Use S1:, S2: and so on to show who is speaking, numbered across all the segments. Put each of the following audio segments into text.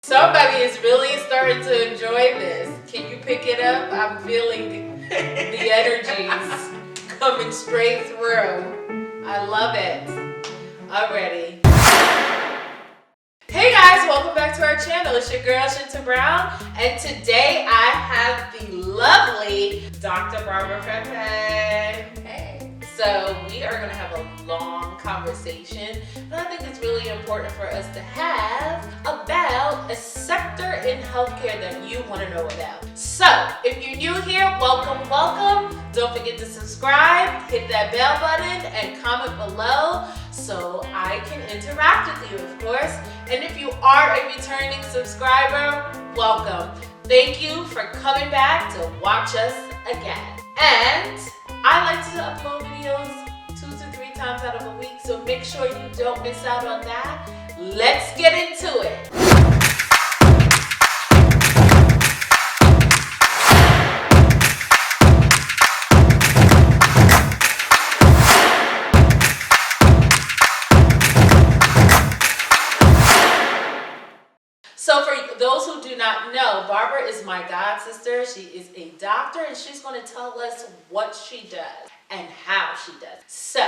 S1: Somebody is really starting to enjoy this. Can you pick it up? I'm feeling the energies coming straight through. I love it. Already. Hey guys, welcome back to our channel. It's your girl Shinta Brown, and today I have the lovely Dr. Barbara Prempeh. Hey. So we are going to have a long conversation, but I think it's really important for us to have about a sector in healthcare that you want to know about. So if you're new here, welcome, welcome. Don't forget to subscribe, hit that bell button, and comment below so I can interact with you, of course. And if you are a returning subscriber, welcome. Thank you for coming back to watch us again. And I like to upload videos 2 to 3 times out of a week, so make sure you don't miss out on that. Let's get into it. So for those who do not know, Barbara is my god sister. She is a doctor, and she's going to tell us what she does and how she does. So,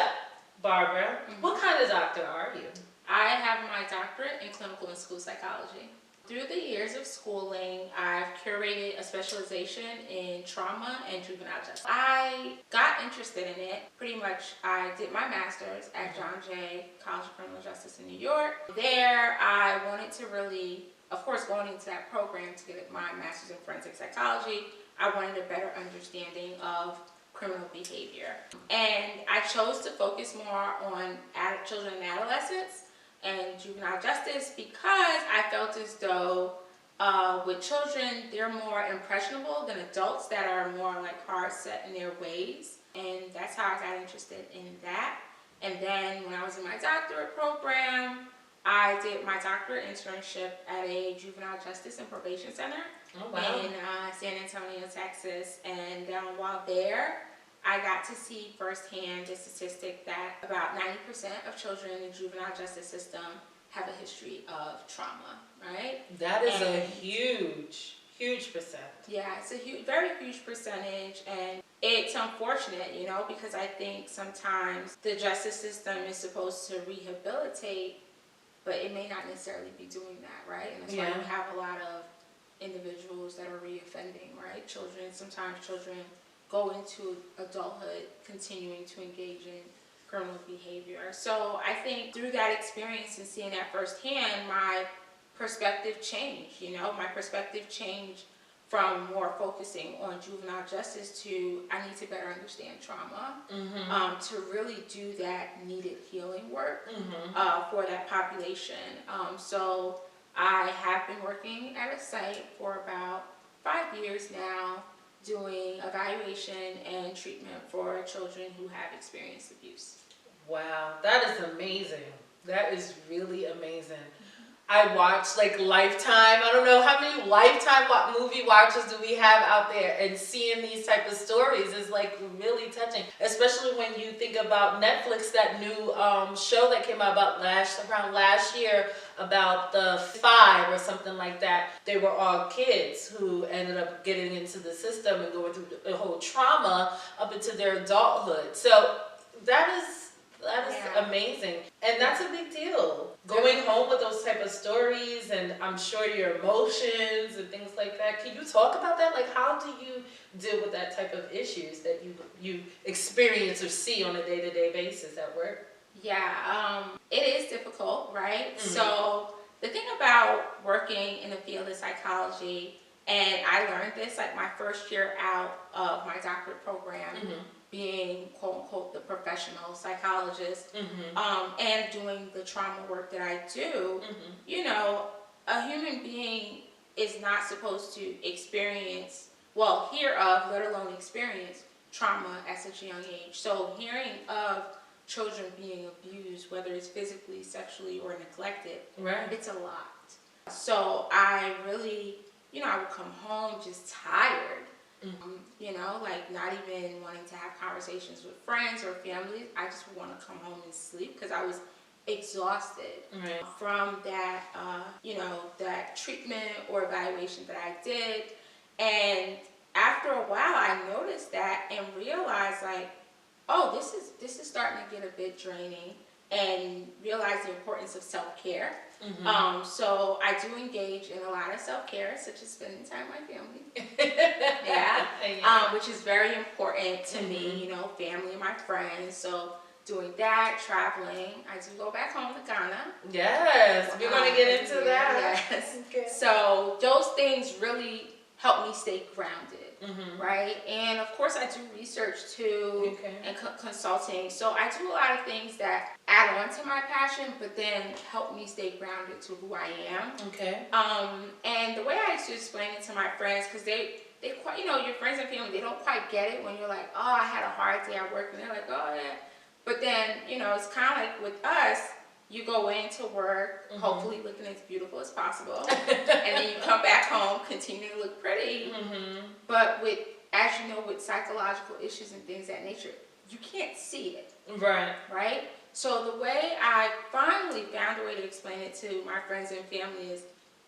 S1: Barbara, what kind of doctor are you?
S2: I have my doctorate in clinical and school psychology. Through the years of schooling, I've curated a specialization in trauma and juvenile justice. I got interested in it. Pretty much, I did my master's at John Jay College of Criminal Justice in New York. There, I wanted to really, of course, going into that program to get my master's in forensic psychology, I wanted a better understanding of criminal behavior. And I chose to focus more on children and adolescents and juvenile justice because I felt as though with children, they're more impressionable than adults that are more like hard set in their ways. And that's how I got interested in that. And then when I was in my doctorate program, I did my doctorate internship at a juvenile justice and probation center in San Antonio, Texas. And while there, I got to see firsthand the statistic that about 90% of children in the juvenile justice system have a history of trauma, right?
S1: That is a huge percent.
S2: Yeah, it's a very huge percentage, and it's unfortunate, because I think sometimes the justice system is supposed to rehabilitate, but it may not necessarily be doing that, right? And that's why we have a lot of individuals that are reoffending, right? Sometimes children go into adulthood continuing to engage in criminal behavior. So I think through that experience and seeing that firsthand, my perspective changed. My perspective changed from more focusing on juvenile justice to I need to better understand trauma, to really do that needed healing work for that population. So I have been working at a site for about 5 years now, doing evaluation and treatment for children who have experienced abuse.
S1: Wow, that is amazing. That is really amazing. I watch Lifetime. I don't know how many Lifetime movie watchers do we have out there, and seeing these type of stories is really touching, especially when you think about Netflix, that new show that came out around last year about the 5 or something like that. They were all kids who ended up getting into the system and going through the whole trauma up into their adulthood. So that is amazing, and that's a big deal. Going home with those type of stories, and I'm sure your emotions and things like that. Can you talk about that? How do you deal with that type of issues that you experience or see on a day-to-day basis at work?
S2: Yeah, it is difficult, right? So the thing about working in the field of psychology, and I learned this my first year out of my doctorate program, being quote unquote the professional psychologist, and doing the trauma work that I do, a human being is not supposed to experience, hear of, let alone experience trauma at such a young age. So hearing of children being abused, whether it's physically, sexually, or neglected, it's a lot. So I really, I would come home just tired. Not even wanting to have conversations with friends or family. I just would want to come home and sleep because I was exhausted
S1: Right.
S2: from that, that treatment or evaluation that I did. And after a while, I noticed that and realized like, oh, this is starting to get a bit draining, and realize the importance of self-care. So I do engage in a lot of self-care, such as spending time with my family. Which is very important to me, family and my friends. So doing that, traveling. I do go back home to Ghana.
S1: Yes, we're going to get into that.
S2: Yes.
S1: Okay.
S2: So those things really help me stay grounded, right? And of course, I do research too, and consulting. So I do a lot of things that add on to my passion, but then help me stay grounded to who I am.
S1: Okay.
S2: And the way I used to explain it to my friends, because they quite, your friends and family, they don't quite get it when you're like, oh, I had a hard day at work, and they're like, oh yeah. But then, it's kind of like with us, you go into work, hopefully looking as beautiful as possible, and then you come back home, continue to look pretty. But as you know, with psychological issues and things of that nature, you can't see it. Right? So the way I finally found a way to explain it to my friends and family is,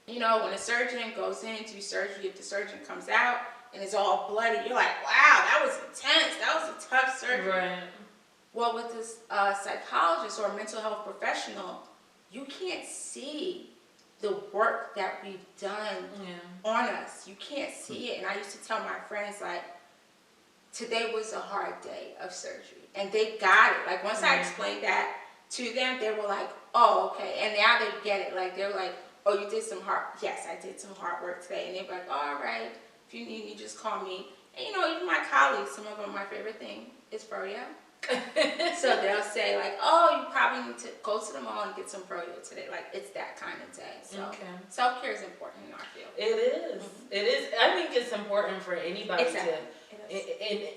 S2: when a surgeon goes in, do surgery, if the surgeon comes out and it's all bloody, you're like, wow, that was intense. That was a tough surgery.
S1: Right.
S2: Well, with this psychologist or mental health professional, you can't see the work that we've done on us. You can't see it. And I used to tell my friends, like, today was a hard day of surgery. And they got it. Like, once I explained that to them, they were like, oh, okay. And now they get it. Like, they were like, oh, you did some hard, yes, I did some hard work today. And they were like, all right, if you need me, just call me. And, even my colleagues, some of them, my favorite thing is froyo. So they'll say like, oh, you probably need to go to the mall and get some froyo today. Like, it's that kind of day. So self-care is important in our field.
S1: It is. It is. I think it's important for anybody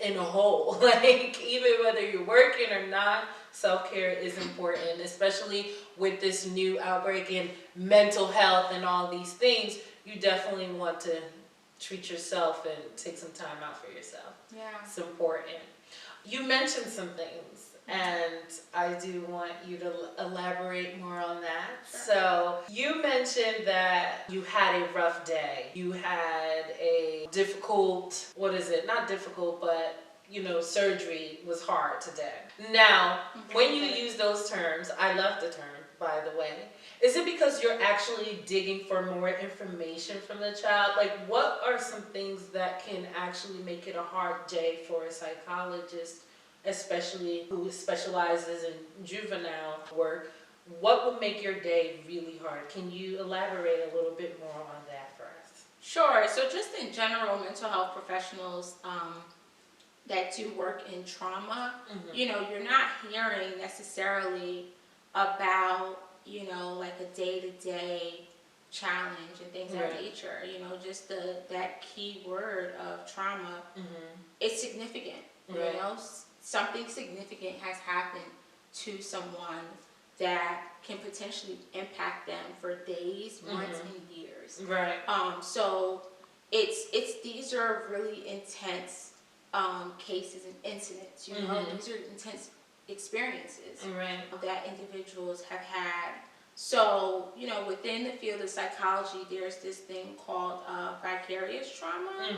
S1: in a whole. Like, even whether you're working or not, self-care is important, especially with this new outbreak in mental health and all these things. You definitely want to treat yourself and take some time out for yourself.
S2: Yeah.
S1: It's important. You mentioned some things, and I do want you to elaborate more on that.
S2: Sure.
S1: So you mentioned that you had a rough day. You had a difficult, not difficult, but surgery was hard today. Now, when you use those terms, I love the term, by the way. Is it because you're actually digging for more information from the child? Like, what are some things that can actually make it a hard day for a psychologist, especially who specializes in juvenile work? What would make your day really hard? Can you elaborate a little bit more on that for us?
S2: Sure. So just in general, mental health professionals that do work in trauma, you're not hearing necessarily about like a day-to-day challenge and things of that nature. Just that key word of trauma, it's significant. Something significant has happened to someone that can potentially impact them for days, months, and years.
S1: Right.
S2: So these are really intense cases and incidents. These are intense experiences that individuals have had. So, within the field of psychology, there's this thing called vicarious trauma,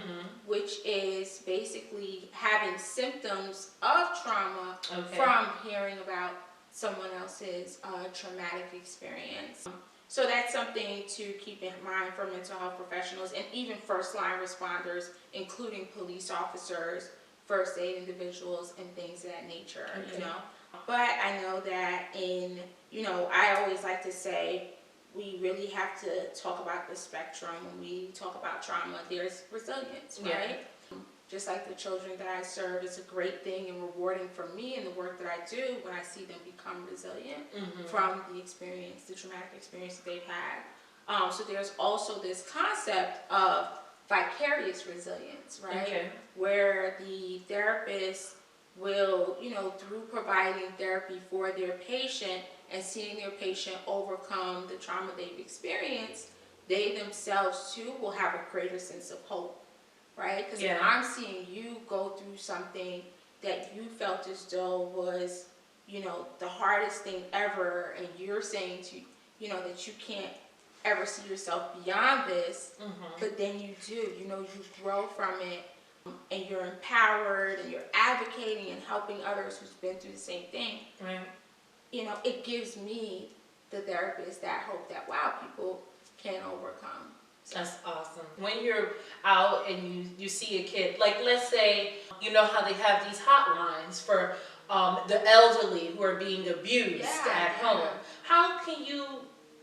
S2: which is basically having symptoms of trauma from hearing about someone else's traumatic experience. So that's something to keep in mind for mental health professionals and even first-line responders, including police officers, first aid individuals, and things of that nature, But I know that I always like to say we really have to talk about the spectrum. When we talk about trauma, there's resilience, right? Just like the children that I serve, it's a great thing and rewarding for me in the work that I do when I see them become resilient from the traumatic experience that they've had. So there's also this concept of vicarious resilience, right? Where the therapist will, through providing therapy for their patient and seeing their patient overcome the trauma they've experienced, they themselves too will have a greater sense of hope, right? Because if I'm seeing you go through something that you felt as though was the hardest thing ever, and you're saying that you can't ever see yourself beyond this, but then you do, you grow from it, and you're empowered and you're advocating and helping others who's been through the same thing.
S1: Right.
S2: It gives me, the therapist, that hope that, wow, people can overcome.
S1: That's awesome. When you're out and you see a kid, like let's say, you know how they have these hotlines for the elderly who are being abused at home.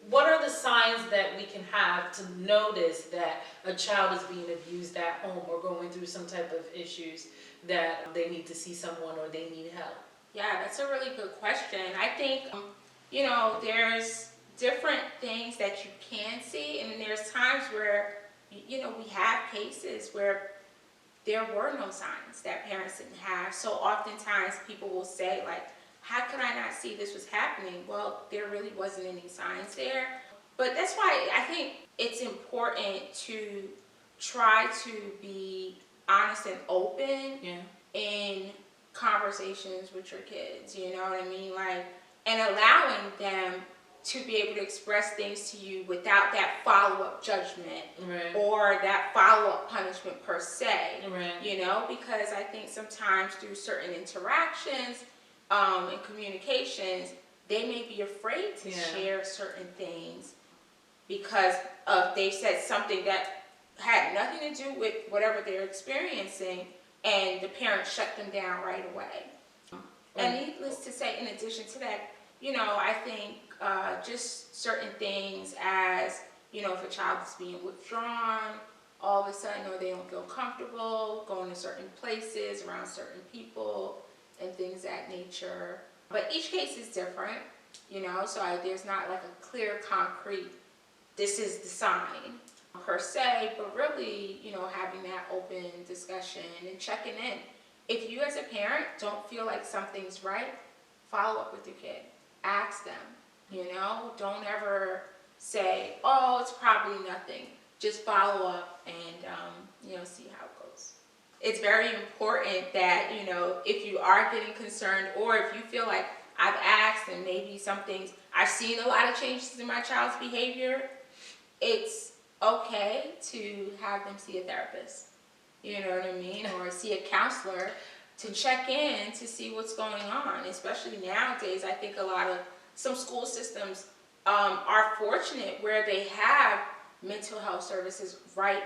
S1: What are the signs that we can have to notice that a child is being abused at home or going through some type of issues that they need to see someone or they need help?
S2: Yeah, that's a really good question. I think, there's different things that you can see, and then there's times where, we have cases where there were no signs that parents didn't have. So oftentimes people will say, like, how could I not see this was happening? Well, there really wasn't any signs there. But that's why I think it's important to try to be honest and open in conversations with your kids, you know what I mean? Like, and allowing them to be able to express things to you without that follow-up judgment or that follow-up punishment per se, because I think sometimes through certain interactions and communications, they may be afraid to share certain things because they said something that had nothing to do with whatever they're experiencing, and the parents shut them down right away. And needless to say, in addition to that, I think just certain things as, if a child is being withdrawn, all of a sudden, or they don't feel comfortable going to certain places, around certain people, and things of that nature. But each case is different, so there's not like a clear, concrete, this is the sign per se, but really, having that open discussion and checking in. If you as a parent don't feel like something's right, follow up with your kid. Ask them, don't ever say, oh, it's probably nothing. Just follow up and, see how it goes. It's very important that, if you are getting concerned, or if you feel like I've asked and maybe some things, I've seen a lot of changes in my child's behavior, it's okay to have them see a therapist, you know what I mean? Or see a counselor to check in to see what's going on. Especially nowadays, I think some school systems are fortunate where they have mental health services right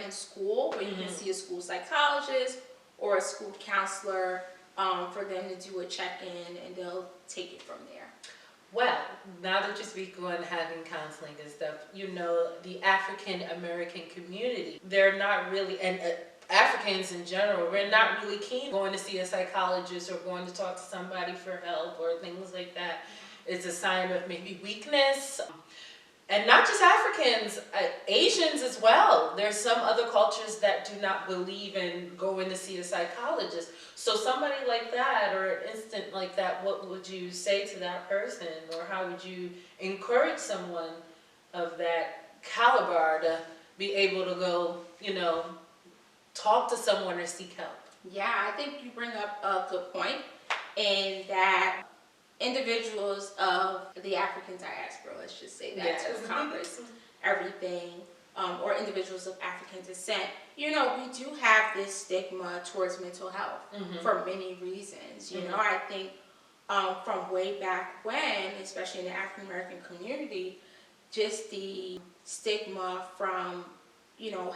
S2: in school, where you can see a school psychologist or a school counselor for them to do a check-in, and they'll take it from there.
S1: Well, now that you speak on having counseling and stuff, the African American community, they're not really, and Africans in general, we're not really keen going to see a psychologist or going to talk to somebody for help or things like that. It's a sign of maybe weakness. And not just Africans, Asians as well. There's some other cultures that do not believe in going to see a psychologist. So somebody like that, or an instant like that, what would you say to that person? Or how would you encourage someone of that caliber to be able to go, talk to someone or seek help?
S2: Yeah, I think you bring up a good point in that individuals of the African diaspora, let's just say that to encompass everything, or individuals of African descent, we do have this stigma towards mental health for many reasons. I think from way back when, especially in the African American community, just the stigma from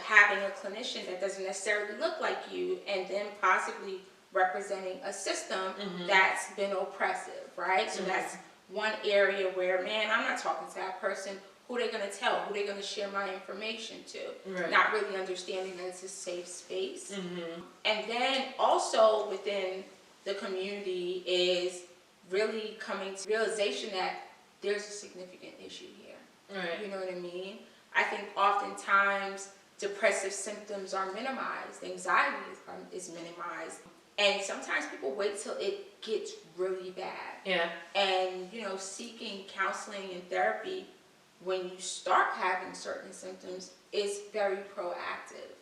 S2: having a clinician that doesn't necessarily look like you, and then possibly representing a system that's been oppressive, right? So that's one area where, man, I'm not talking to that person. Who they going to tell? Who they going to share my information to?
S1: Right.
S2: Not really understanding that it's a safe space. And then also within the community is really coming to realization that there's a significant issue here.
S1: Right.
S2: You know what I mean? I think oftentimes depressive symptoms are minimized, anxiety is minimized, and sometimes people wait till it gets really bad.
S1: Yeah.
S2: And seeking counseling and therapy when you start having certain symptoms is very proactive.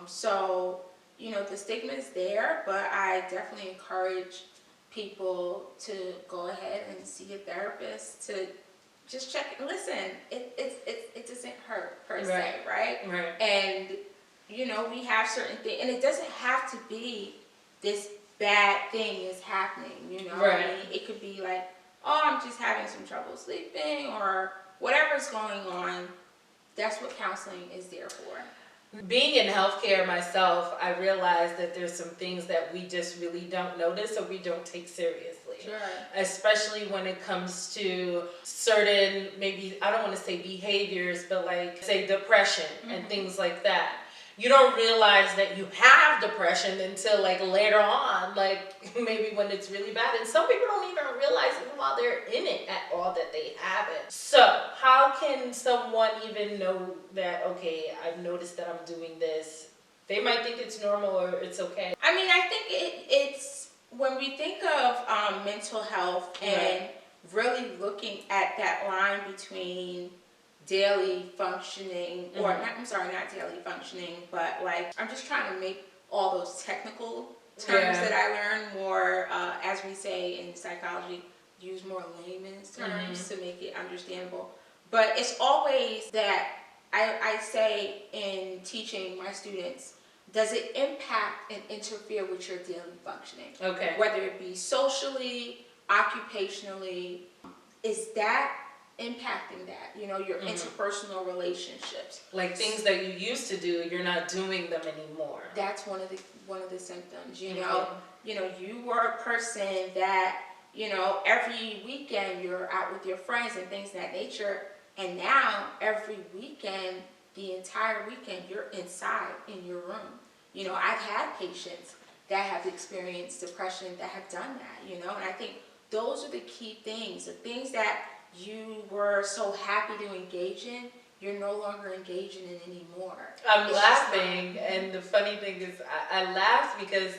S2: So the stigma is there, but I definitely encourage people to go ahead and see a therapist to just check. Listen, it doesn't hurt per se, right?
S1: Right.
S2: And you know, we have certain things, and it doesn't have to be this bad thing is happening. You know,
S1: Right.
S2: I mean, it could be like, oh, I'm just having some trouble sleeping, or whatever's going on. That's what counseling is there for.
S1: Being in healthcare myself, I realized that there's some things that we just really don't notice or we don't take seriously.
S2: Sure.
S1: Especially when it comes to certain, maybe, I don't want to say behaviors, but like, say, depression and things like that. You don't realize that you have depression until like later on, like maybe when it's really bad. And some people don't even realize even while they're in it at all that they have it. So how can someone even know that, okay, I've noticed that I'm doing this? They might think it's normal or it's okay.
S2: I mean, I think it's when we think of mental health and really looking at that line between daily functioning, or not daily functioning, but like, I'm just trying to make all those technical terms that I learned more, as we say in psychology, use more layman's terms to make it understandable. But it's always that I say in teaching my students, does it impact and interfere with your daily functioning?
S1: Okay.
S2: Whether it be socially, occupationally, is that impacting that, you know, your interpersonal relationships?
S1: Like things that you used to do, you're not doing them anymore.
S2: That's one of the symptoms. You know, you were a person that, you know, every weekend you're out with your friends and things of that nature, and now every weekend, the entire weekend, you're inside in your room. You know, I've had patients that have experienced depression that have done that, you know, and I think those are the key things, the things that you were so happy to engage in, you're no longer engaging in anymore.
S1: I'm laughing, and the funny thing is, I laughed because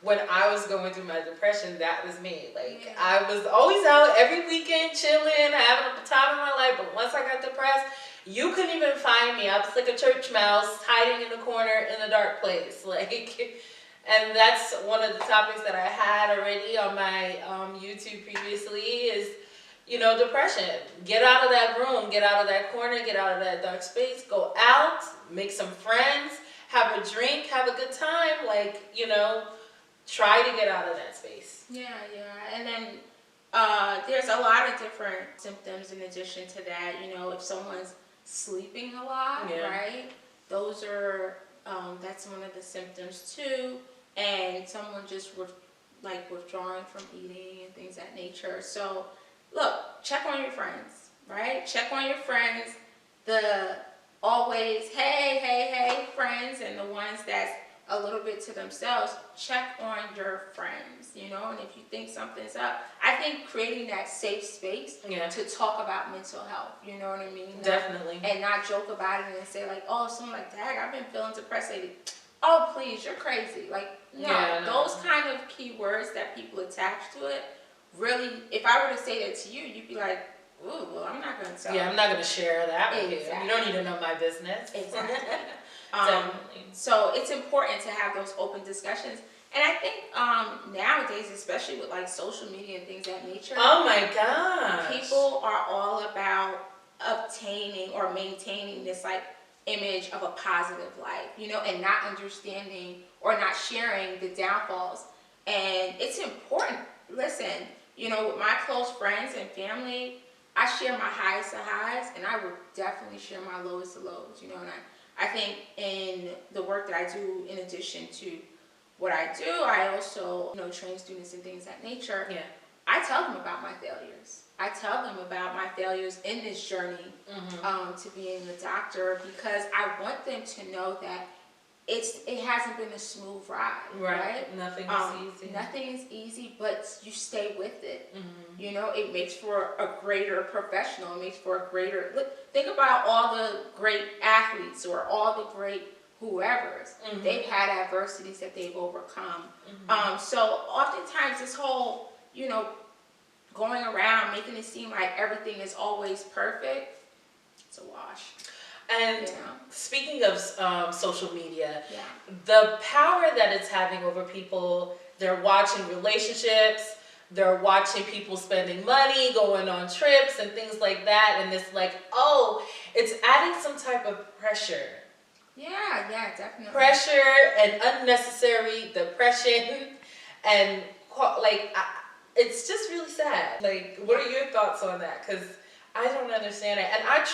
S1: when I was going through my depression, that was me. Like, I was always out every weekend, chilling, having a time in my life, but once I got depressed, you couldn't even find me. I was like a church mouse, hiding in a corner in a dark place. Like, and that's one of the topics that I had already on my YouTube previously is, you know, depression. Get out of that room, get out of that corner, get out of that dark space, go out, make some friends, have a drink, have a good time, like, you know, try to get out of that space.
S2: Yeah. And then there's a lot of different symptoms in addition to that. You know, if someone's sleeping a lot, right? Those are, that's one of the symptoms too. And someone just withdrawing from eating and things of that nature. So, look, check on your friends, right? Check on your friends. The always, hey, friends, and the ones that's a little bit to themselves, check on your friends, you know, and if you think something's up, I think creating that safe space to talk about mental health, you know what I mean?
S1: Definitely.
S2: And not joke about it and say like, oh, someone like, dang, I've been feeling depressed lately. Oh, please, you're crazy. Like, no, those kind of key words that people attach to it, really, if I were to say that to you, you'd be like, ooh, well, I'm not going to tell you.
S1: I'm not going to share that with you. You don't need to know my business.
S2: Exactly.
S1: Definitely.
S2: So it's important to have those open discussions. And I think nowadays, especially with like social media and things of that nature.
S1: Oh my gosh.
S2: People are all about obtaining or maintaining this like image of a positive life, you know, and not understanding or not sharing the downfalls. And it's important. Listen, you know, with my close friends and family, I share my highs to highs, and I will definitely share my lowest to lows, you know, and I think in the work that I do, in addition to what I do, I also, you know, train students and things of that nature.
S1: Yeah.
S2: I tell them about my failures. I tell them about my failures in this journey to being a doctor, because I want them to know that it hasn't been a smooth ride, right?
S1: Nothing is easy.
S2: Nothing is easy, but you stay with it. You know, it makes for a greater professional. It makes for a greater, look, think about all the great athletes or all the great whoever's. They've had adversities that they've overcome. So oftentimes this whole, you know, going around making it seem like everything is always perfect, it's a wash.
S1: And speaking of social media, the power that it's having over people, they're watching relationships, they're watching people spending money, going on trips and things like that, and it's like, oh, it's adding some type of pressure.
S2: Yeah, definitely.
S1: Pressure and unnecessary depression, and it's just really sad. Like, what are your thoughts on that? Because I don't understand it, and I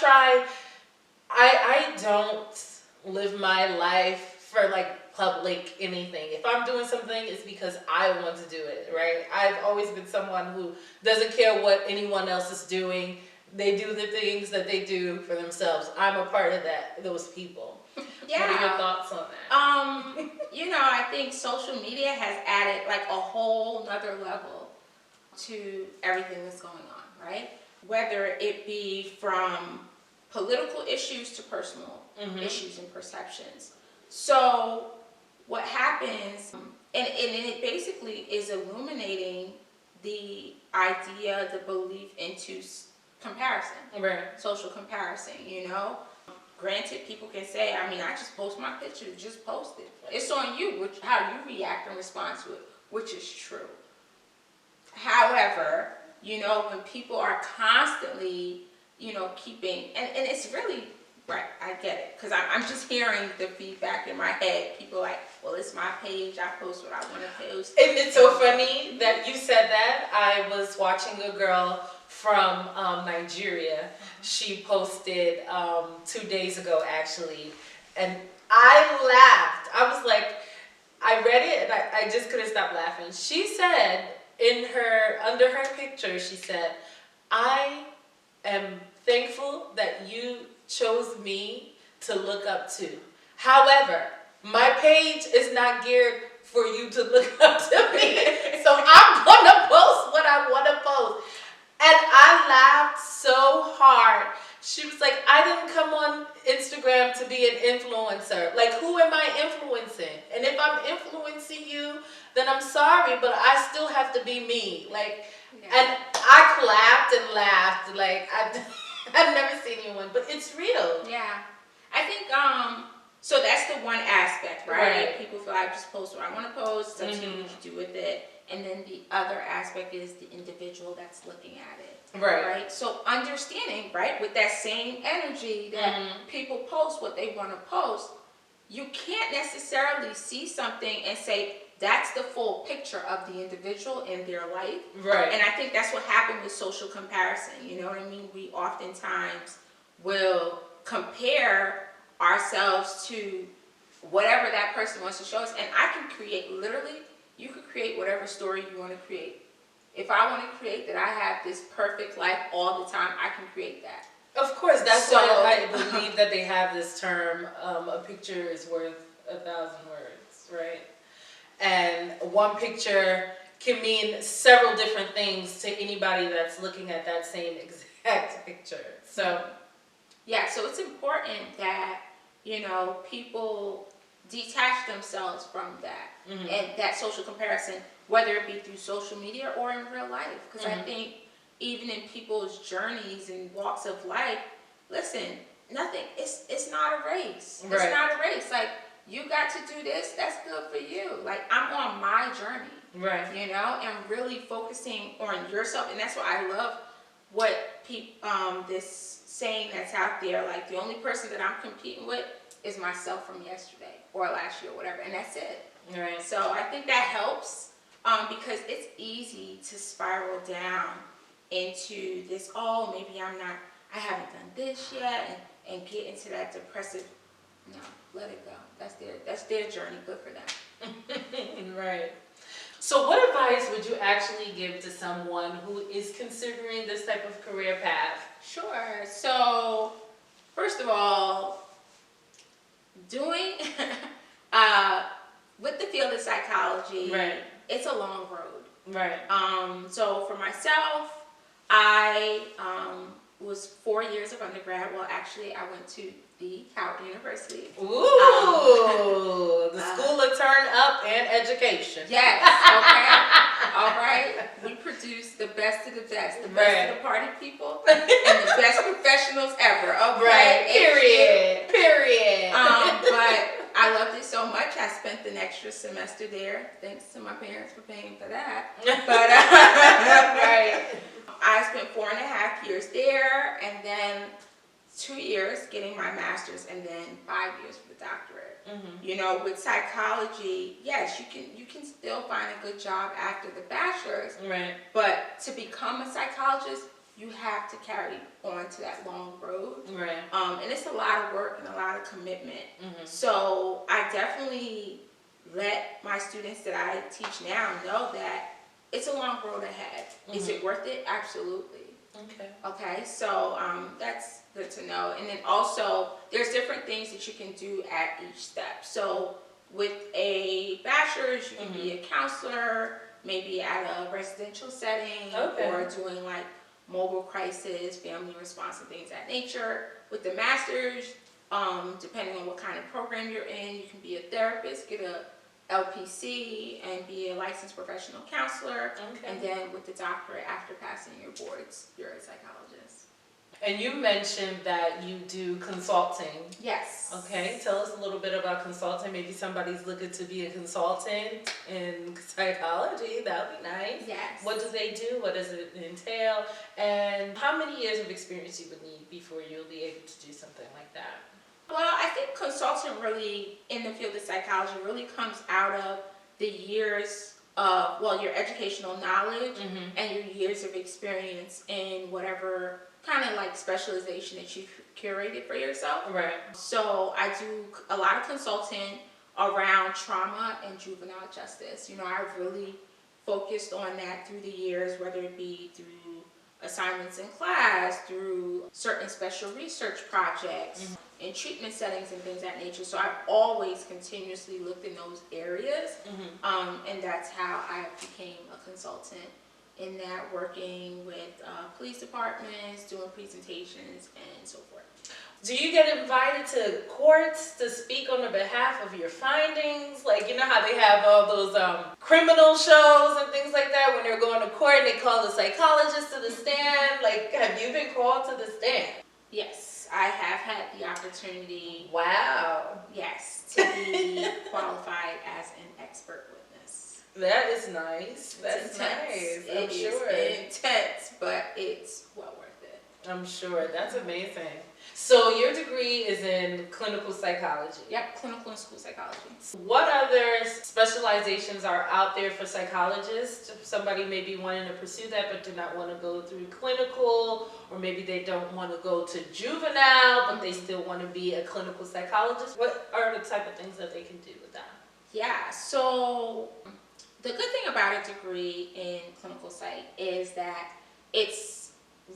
S1: don't live my life for like public anything. If I'm doing something, it's because I want to do it, right? I've always been someone who doesn't care what anyone else is doing. They do the things that they do for themselves. I'm a part of those people.
S2: Yeah.
S1: What are your thoughts on that?
S2: I think social media has added like a whole nother level to everything that's going on, right? Whether it be from political issues to personal issues and perceptions. So what happens, and it basically is illuminating the idea, the belief into comparison,
S1: Right.
S2: social comparison, Granted, people can say, I just post my picture, just post it. It's on you, how you react and respond to it, which is true. However, when people are constantly, keeping, and it's really, right, I get it, because I'm just hearing the feedback in my head. People like, well, it's my page, I post what I want to post.
S1: And it's so funny that you said that. I was watching a girl from Nigeria. She posted 2 days ago, actually, and I laughed. I was like, I read it, and I just couldn't stop laughing. She said, under her picture, she said, I am thankful that you chose me to look up to. However, my page is not geared for you to look up to me. So I'm going to post what I want to post. And I laughed so hard. She was like, I didn't come on Instagram to be an influencer. Like, who am I influencing? And if I'm influencing you, then I'm sorry, but I still have to be me. Like, and I clapped and laughed. Like, I've never seen anyone, but it's real.
S2: Yeah. I think, so that's the one aspect, right? People feel like, just post what I want to post, it's up to you what you do with it. And then the other aspect is the individual that's looking at it. Right? So understanding, right, with that same energy that people post what they want to post, you can't necessarily see something and say, that's the full picture of the individual in their life.
S1: Right.
S2: And I think that's what happened with social comparison. You know what I mean? We oftentimes will compare ourselves to whatever that person wants to show us. And I can create, literally, you could create whatever story you want to create. If I want to create that I have this perfect life all the time, I can create that.
S1: Of course, that's why I believe that they have this term, a picture is worth 1,000 words, right? And one picture can mean several different things to anybody that's looking at that same exact picture. So,
S2: yeah, so it's important that, people detach themselves from that and that social comparison, whether it be through social media or in real life. Because I think even in people's journeys and walks of life, listen, it's not a race.
S1: Right.
S2: It's not a race. Like, you got to do this, that's good for you. Like, I'm on my journey.
S1: right.
S2: And really focusing on yourself. And that's why I love what this saying that's out there, like, the only person that I'm competing with is myself from yesterday or last year or whatever, and that's it.
S1: Right.
S2: So I think that helps because it's easy to spiral down into this, maybe I haven't done this yet, and get into that depressive. No, let it go. That's their journey. Good for them.
S1: Right. So what advice would you actually give to someone who is considering this type of career path?
S2: Sure. So first of all, doing with the field of psychology, it's a long road.
S1: Right.
S2: So for myself, I was 4 years of undergrad. Well, actually, I went to the Howard University.
S1: Ooh, the school of turn up and education.
S2: Yes. Okay. All right. We produce the best of the best of the party people, and the best professionals ever. Okay.
S1: Right. Period.
S2: But I loved it so much. I I spent an extra semester there. Thanks to my parents for paying for that.
S1: Right.
S2: I spent 4.5 years there, and then 2 years getting my master's, and then 5 years for the doctorate. You know, with psychology, yes, you can still find a good job after the bachelor's,
S1: Right.
S2: but to become a psychologist, you have to carry on to that long road.
S1: Right.
S2: And it's a lot of work and a lot of commitment. So I definitely let my students that I teach now know that it's a long road ahead. Is it worth it? Absolutely. Okay, so that's good to know. And then also, there's different things that you can do at each step. So with a bachelor's, you can be a counselor, maybe at a residential setting, or doing like mobile crisis, family response, and things of that nature. With the master's, depending on what kind of program you're in, you can be a therapist, get a LPC, and be a licensed professional counselor. And then with the doctorate, after passing your boards, you're a psychologist.
S1: And you mentioned that you do consulting.
S2: Yes.
S1: Okay, tell us a little bit about consulting. Maybe somebody's looking to be a consultant in psychology. That would be nice.
S2: Yes.
S1: What do they do? What does it entail? And how many years of experience you would need before you'll be able to do something like that?
S2: Well, I think consulting really, in the field of psychology, really comes out of the years of, well, your educational knowledge and your years of experience in whatever kind of like specialization that you've curated for yourself.
S1: Right.
S2: So I do a lot of consulting around trauma and juvenile justice. You know, I've really focused on that through the years, whether it be through assignments in class, through certain special research projects, in treatment settings and things of that nature. So I've always continuously looked in those areas, and that's how I became a consultant in that, working with police departments, doing presentations, and so forth.
S1: Do you get invited to courts to speak on the behalf of your findings? Like, you know how they have all those criminal shows and things like that when they're going to court and they call the psychologist to the stand? Like, have you been called to the stand?
S2: Yes, I have had the opportunity.
S1: Wow.
S2: Yes, to be qualified as an expert witness.
S1: That is nice. That's
S2: intense.
S1: nice. I'm sure.
S2: It's intense, but it's well worth it.
S1: I'm sure. That's amazing. So your degree is in clinical psychology.
S2: Yep, clinical and school psychology.
S1: What other specializations are out there for psychologists? If somebody may be wanting to pursue that but do not want to go through clinical, or maybe they don't want to go to juvenile but they still want to be a clinical psychologist, what are the type of things that they can do with that?
S2: Yeah, so the good thing about a degree in clinical psych is that it's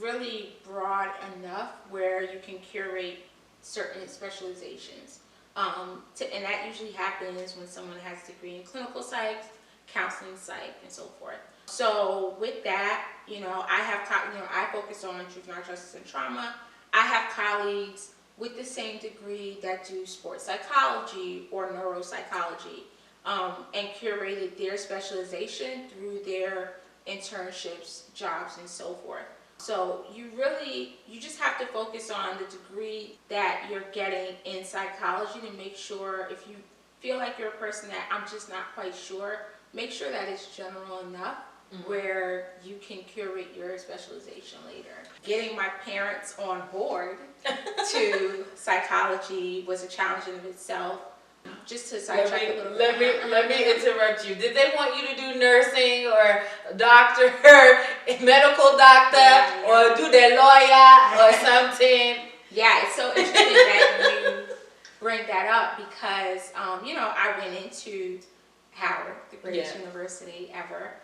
S2: really broad enough where you can curate certain specializations. And that usually happens when someone has a degree in clinical psych, counseling psych, and so forth. So with that, I focus on juvenile justice and trauma. I have colleagues with the same degree that do sports psychology or neuropsychology, and curated their specialization through their internships, jobs, and so forth. So you just have to focus on the degree that you're getting in psychology to make sure, if you feel like you're a person that I'm just not quite sure, make sure that it's general enough where you can curate your specialization later. Getting my parents on board to psychology was a challenge in of itself. Just to sidetrack a little bit.
S1: Let me interrupt you. Did they want you to do nursing or doctor, medical doctor, or do their lawyer or something?
S2: Yeah, it's so interesting that you bring that up because, I went into Howard, the greatest university ever,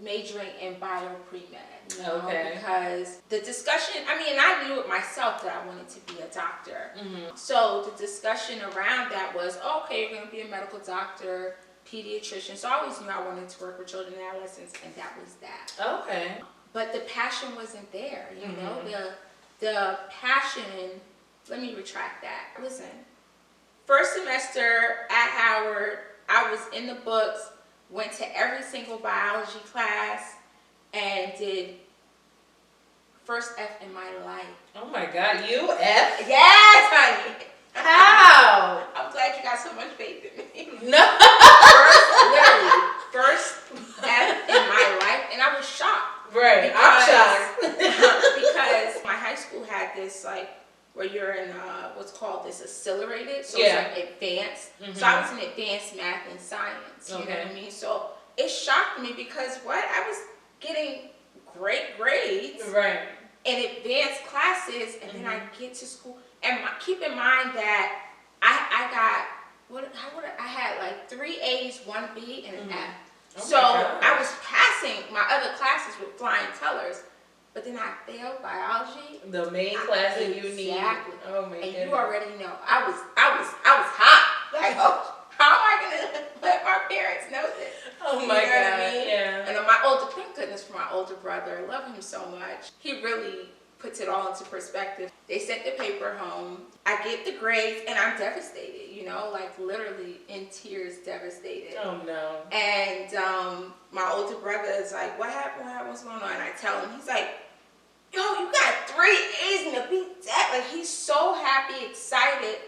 S2: majoring in bio-pre-med, because the discussion, and I knew it myself that I wanted to be a doctor. So the discussion around that was, okay, you're going to be a medical doctor, pediatrician. So I always knew I wanted to work with children and adolescents, and that was that.
S1: Okay.
S2: But the passion wasn't there, the passion, let me retract that. Listen, first semester at Howard, I was in the books, went to every single biology class, and did first F in my life.
S1: Oh my God, you F?
S2: Yes, honey.
S1: How?
S2: I'm glad you got so much faith in it's accelerated, so
S1: Yeah.
S2: it's like advanced.
S1: Mhm.
S2: So I was in advanced math and science, you know
S1: Okay.
S2: what I mean? So it shocked me because I was getting great grades
S1: Right.
S2: in advanced classes, and then I
S1: Mhm.
S2: get to school, and keep in mind that I got, I had like 3 A's, 1 B, and an
S1: Mhm.
S2: F.
S1: Oh my
S2: So
S1: gosh.
S2: I was passing my other classes with flying colors, but then I failed biology.
S1: The main class that you need.
S2: Exactly.
S1: Oh my
S2: And
S1: goodness.
S2: you already know, I was hot. Like, oh, how am I gonna let my parents know this?
S1: Oh
S2: You
S1: my
S2: know
S1: God.
S2: what I mean?
S1: Yeah.
S2: And my older, thank goodness for my older brother. I love him so much. He really puts it all into perspective. They sent the paper home. I get the grades, and I'm devastated. You know, like literally in tears, devastated.
S1: Oh no.
S2: And my older brother is like, "What happened? What's going on?" And I tell him. He's like, "Yo, you got 3 A's and a B." Like, he's so happy, excited.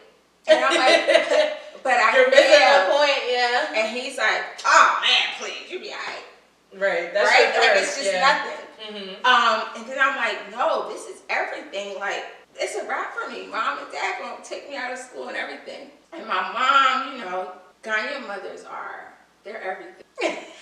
S2: And I'm like, but I
S1: You're missing
S2: failed.
S1: the point, yeah.
S2: And he's like, "Oh man, please, you be alright."
S1: Right. That's
S2: Right?
S1: your
S2: Like,
S1: first,
S2: it's just
S1: yeah.
S2: nothing.
S1: Mhm.
S2: And then I'm like, no, this is everything. Like, it's a wrap for me. Mom and dad gonna take me out of school and everything. And my mom, you know, Ghanaian mothers they're everything.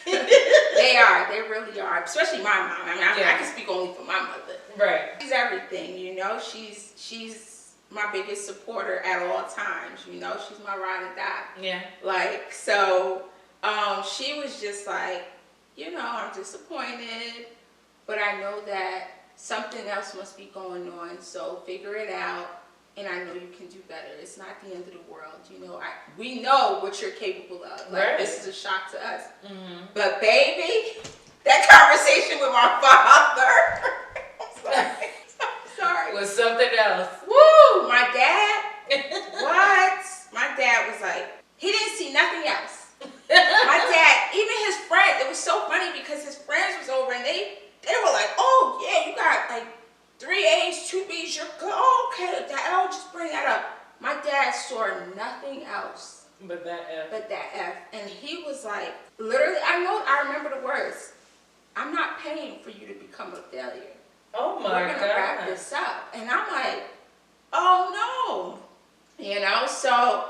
S2: They really are. Especially my mom. I mean, I can speak only for my mother.
S1: Right.
S2: She's everything, you know. She's my biggest supporter at all times, you know. She's my ride or die.
S1: Yeah.
S2: Like, so she was just like, you know, I'm disappointed, but I know that something else must be going on, so figure it out, and I know you can do better. It's not the end of the world, you know. We know what you're capable of. Like,
S1: Right.
S2: this is a shock to us.
S1: Mhm.
S2: But baby, that conversation with my father, I'm sorry.
S1: Was something else.
S2: Woo! My dad, what? My dad was like, he didn't see nothing else. My dad, even his friends, it was so funny because his friends was over and they were like, "Oh yeah, you got like 3 A's, 2 B's, you're good. Oh, okay, I'll just bring that up." My dad saw nothing else
S1: But that F.
S2: but that F, and he was like, literally, I remember the words, "I'm not paying for you to become a failure.
S1: Oh my
S2: We're gonna wrap
S1: God.
S2: this up." And I'm like, oh no, you know. So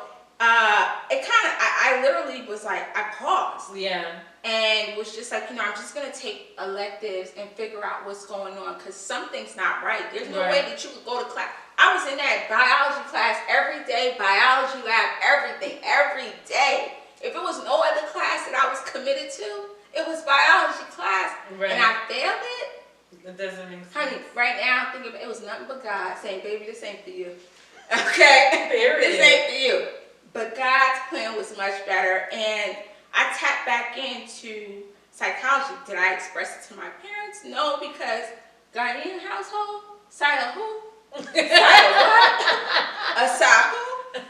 S2: it kind of, I literally was like, I paused.
S1: Yeah.
S2: And was just like, you know, I'm just going to take electives and figure out what's going on because something's not right. There's no way that you could go to class. I was in that biology class every day, biology lab, everything, every day. If it was no other class that I was committed to, it was biology class.
S1: Right.
S2: And I failed it.
S1: It doesn't make sense.
S2: Honey, right now, I'm thinking it was nothing but God saying, "Baby, this ain't for you." Okay?
S1: Period.
S2: This ain't for you. But God's plan was much better. And I tapped back into psychology. Did I express it to my parents? No, because Ghanaian household, Saya who? Saya what? A Sahu?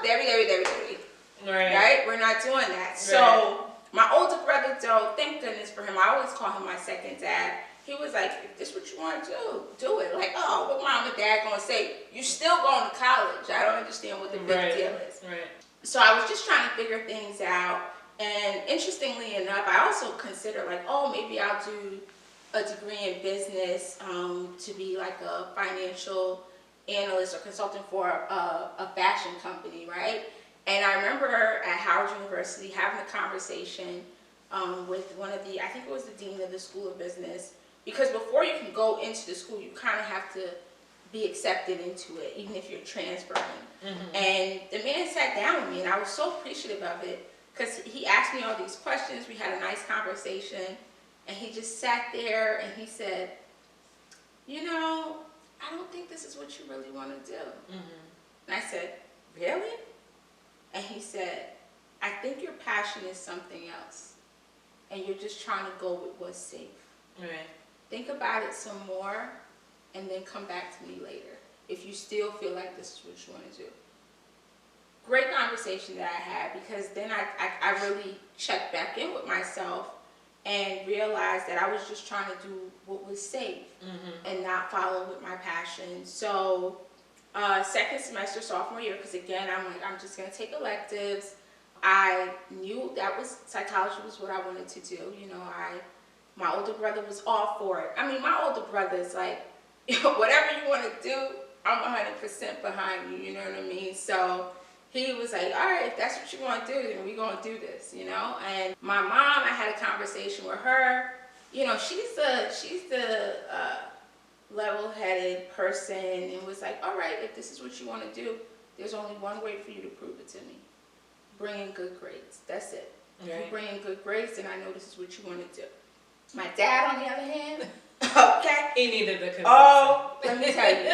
S2: Debbie. Right? We're not doing that. So my older brother, though, thank goodness for him. I always call him my second dad. He was like, "If this is what you want to do it." Like, oh, what mom and dad gonna say? You still going to college. I don't understand what the big deal is.
S1: Right.
S2: So I was just trying to figure things out. And interestingly enough, I also considered like, oh, maybe I'll do a degree in business to be like a financial analyst or consultant for a fashion company, right? And I remember at Howard University having a conversation with one of the, I think it was the dean of the School of Business, because before you can go into the school, you kind of have to be accepted into it, even if you're transferring. Mm-hmm. And the man sat down with me, and I was so appreciative of it, because he asked me all these questions. We had a nice conversation, and he just sat there, and he said, "You know, I don't think this is what you really want to do." Mm-hmm. And I said, "Really?" And he said, "I think your passion is something else, and you're just trying to go with what's safe.
S1: Right.
S2: Think about it some more, and then come back to me later if you still feel like this is what you want to do." Great conversation that I had, because then I really checked back in with myself and realized that I was just trying to do what was safe, mm-hmm. and not follow with my passion. So second semester, sophomore year, because again, I'm like, I'm just going to take electives. I knew that was, psychology was what I wanted to do. You know, my older brother was all for it. I mean, my older brother is like, whatever you want to do, I'm 100% behind you, you know what I mean? So he was like, all right, if that's what you want to do, then we're going to do this, you know? And my mom, I had a conversation with her. You know, she's the level-headed person, and was like, all right, if this is what you want to do, there's only one way for you to prove it to me. Bring in good grades. That's it. If you bring in good grades, then I know this is what you want to do. My dad, on the other hand, okay.
S1: He needed the convincing.
S2: Oh, let me tell you.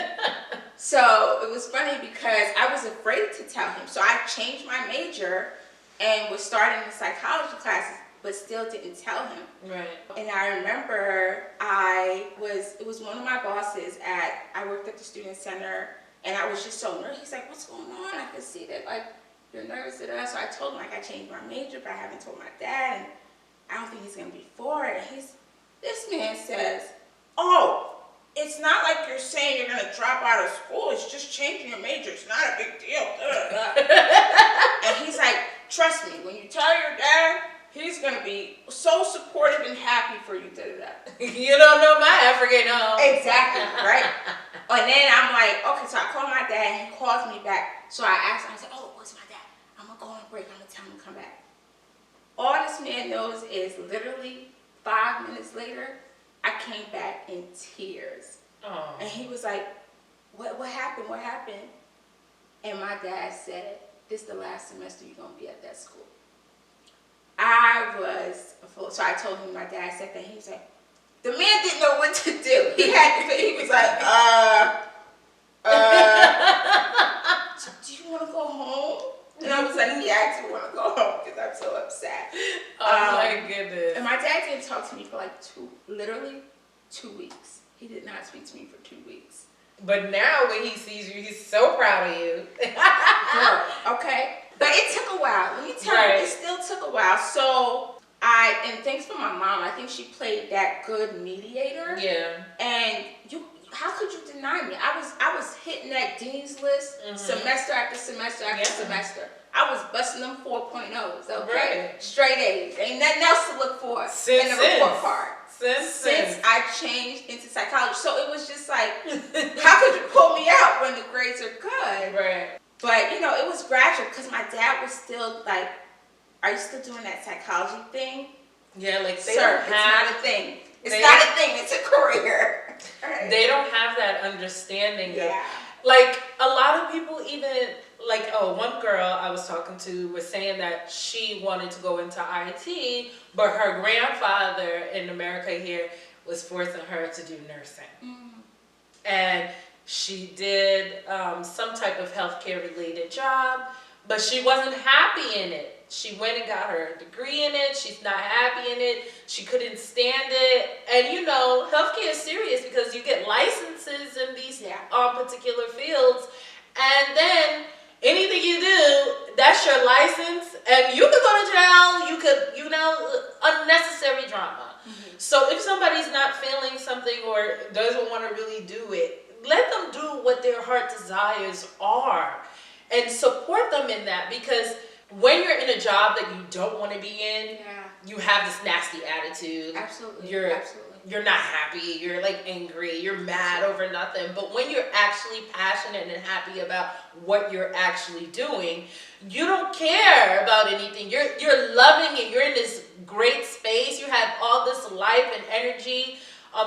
S2: So it was funny because I was afraid to tell him. So I changed my major and was starting the psychology classes, but still didn't tell him.
S1: Right.
S2: And I remember it was one of my bosses I worked at the student center, and I was just so nervous. He's like, what's going on? I could see that, like, you're nervous. So I told him, like, I changed my major, but I haven't told my dad, and I don't think he's going to be for it. And this man says, oh, it's not like you're saying you're going to drop out of school. It's just changing your major. It's not a big deal. And he's like, trust me, when you tell your dad, he's going to be so supportive and happy for you.
S1: You don't know my African home.
S2: Exactly, right? And then I'm like, okay, so I call my dad, and he calls me back. So I asked him, I said, oh, where's my dad? I'm going to go on a break. I'm going to tell him to come back. All this man knows is literally 5 minutes later, I came back in tears.
S1: Oh.
S2: And he was like, what happened? What happened? And my dad said, this is the last semester you're going to be at that school. I was full. So I told him, my dad said that. He was like, the man didn't know what to do. He was like, do you want to go home? And I was like, yeah, I do want to go home because I'm so upset.
S1: Oh my goodness.
S2: And my dad didn't talk to me for like literally 2 weeks. He did not speak to me for 2 weeks.
S1: But now when he sees you, he's so proud of you.
S2: Girl, okay? But it took a while. Let me tell you, it still took a while. So and thanks for my mom, I think she played that good mediator.
S1: Yeah.
S2: And how could you deny me? I was hitting that dean's list semester after semester after semester. I was busting them 4.0s, okay?
S1: Right.
S2: Straight A's. Ain't nothing else to look for in the report card. Since I changed into psychology. So it was just like, how could you pull me out when the grades are good?
S1: Right.
S2: But, you know, it was gradual because my dad was still like, are you still doing that psychology thing?
S1: Yeah, like
S2: Sir, it's not a thing. It's not a thing. It's a career. Right.
S1: They don't have that understanding.
S2: Yeah.
S1: Like, a lot of people even, like, one girl I was talking to was saying that she wanted to go into IT, but her grandfather in America here was forcing her to do nursing. And she did some type of healthcare related job, but she wasn't happy in it. She went and got her degree in it. She's not happy in it. She couldn't stand it. And you know, healthcare is serious because you get licenses in these particular fields. And then anything you do, that's your license. And you could go to jail. You could, unnecessary drama. So if somebody's not feeling something or doesn't want to really do it, let them do what their heart desires are. And support them in that, because when you're in a job that you don't want to be in, you have this nasty attitude.
S2: Absolutely.
S1: You're not happy. You're like angry. You're mad over nothing. But when you're actually passionate and happy about what you're actually doing, you don't care about anything. You're loving it. You're in this great space. You have all this life and energy.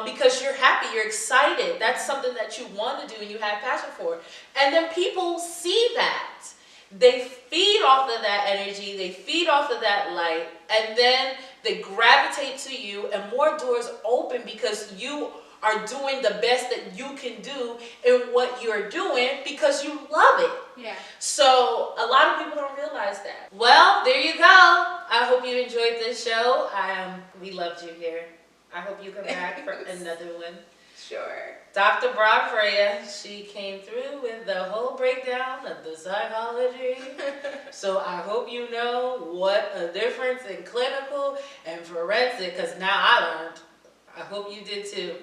S1: Because you're happy, you're excited. That's something that you want to do and you have passion for. And then people see that. They feed off of that energy, they feed off of that light, and then they gravitate to you and more doors open because you are doing the best that you can do in what you're doing because you love it.
S2: Yeah.
S1: So a lot of people don't realize that. Well, there you go. I hope you enjoyed this show. We loved you here. I hope you come back for another one.
S2: Sure.
S1: Dr. Bravrea, she came through with the whole breakdown of the psychology. So I hope you know what a difference in clinical and forensic, because now I learned. I hope you did too.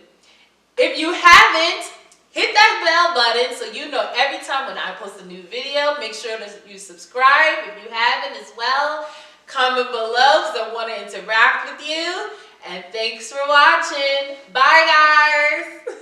S1: If you haven't, hit that bell button so you know every time when I post a new video. Make sure that you subscribe if you haven't as well. Comment below because I want to interact with you. And thanks for watching. Bye, guys.